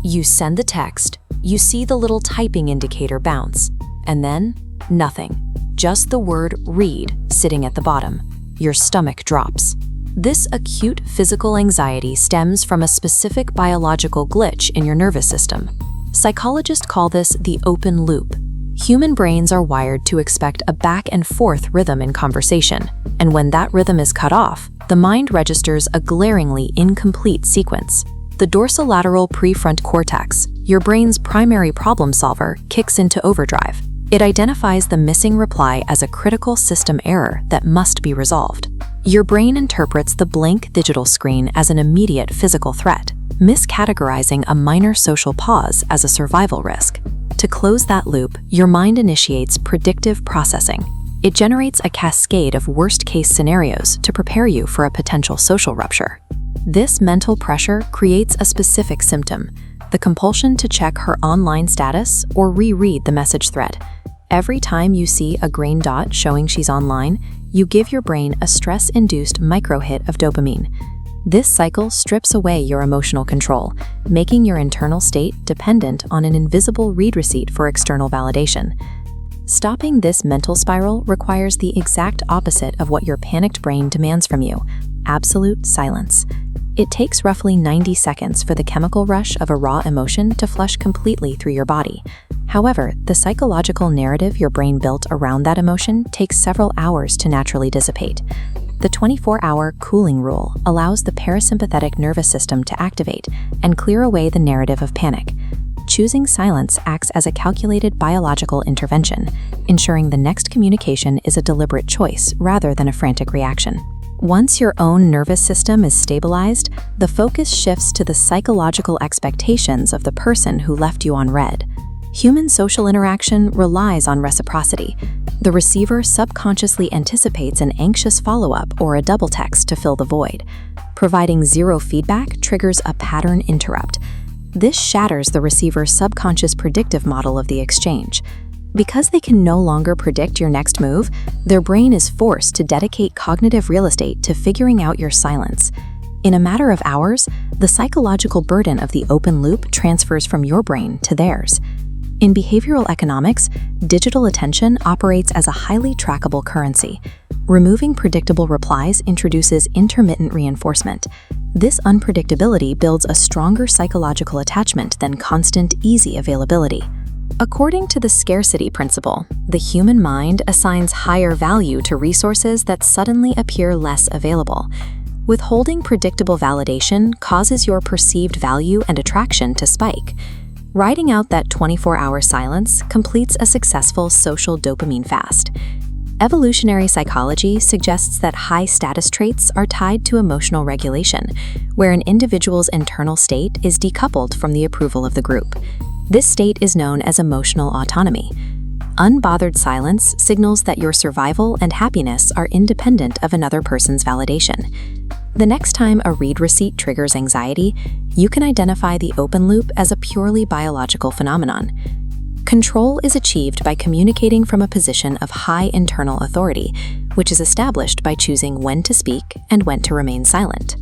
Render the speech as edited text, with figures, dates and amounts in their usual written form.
You send the text, you see the little typing indicator bounce, and then nothing. Just the word read sitting at the bottom. Your stomach drops. This acute physical anxiety stems from a specific biological glitch in your nervous system. Psychologists call this the open loop. Human brains are wired to expect a back and forth rhythm in conversation, and when that rhythm is cut off, the mind registers a glaringly incomplete sequence. The dorsolateral prefrontal cortex, your brain's primary problem solver, kicks into overdrive. It identifies the missing reply as a critical system error that must be resolved. Your brain interprets the blank digital screen as an immediate physical threat, miscategorizing a minor social pause as a survival risk. To close that loop, your mind initiates predictive processing. It generates a cascade of worst-case scenarios to prepare you for a potential social rupture. This mental pressure creates a specific symptom, the compulsion to check her online status or reread the message thread. Every time you see a green dot showing she's online, you give your brain a stress-induced micro-hit of dopamine. This cycle strips away your emotional control, making your internal state dependent on an invisible read receipt for external validation. Stopping this mental spiral requires the exact opposite of what your panicked brain demands from you: absolute silence. It takes roughly 90 seconds for the chemical rush of a raw emotion to flush completely through your body. However, the psychological narrative your brain built around that emotion takes several hours to naturally dissipate. The 24-hour cooling rule allows the parasympathetic nervous system to activate and clear away the narrative of panic. Choosing silence acts as a calculated biological intervention, ensuring the next communication is a deliberate choice rather than a frantic reaction. Once your own nervous system is stabilized, the focus shifts to the psychological expectations of the person who left you on read. Human social interaction relies on reciprocity. The receiver subconsciously anticipates an anxious follow-up or a double text to fill the void. Providing zero feedback triggers a pattern interrupt. This shatters the receiver's subconscious predictive model of the exchange. Because they can no longer predict your next move, their brain is forced to dedicate cognitive real estate to figuring out your silence. In a matter of hours, the psychological burden of the open loop transfers from your brain to theirs. In behavioral economics, digital attention operates as a highly trackable currency. Removing predictable replies introduces intermittent reinforcement. This unpredictability builds a stronger psychological attachment than constant, easy availability. According to the scarcity principle, the human mind assigns higher value to resources that suddenly appear less available. Withholding predictable validation causes your perceived value and attraction to spike. Riding out that 24-hour silence completes a successful social dopamine fast. Evolutionary psychology suggests that high status traits are tied to emotional regulation, where an individual's internal state is decoupled from the approval of the group. This state is known as emotional autonomy. Unbothered silence signals that your survival and happiness are independent of another person's validation. The next time a read receipt triggers anxiety, you can identify the open loop as a purely biological phenomenon. Control is achieved by communicating from a position of high internal authority, which is established by choosing when to speak and when to remain silent.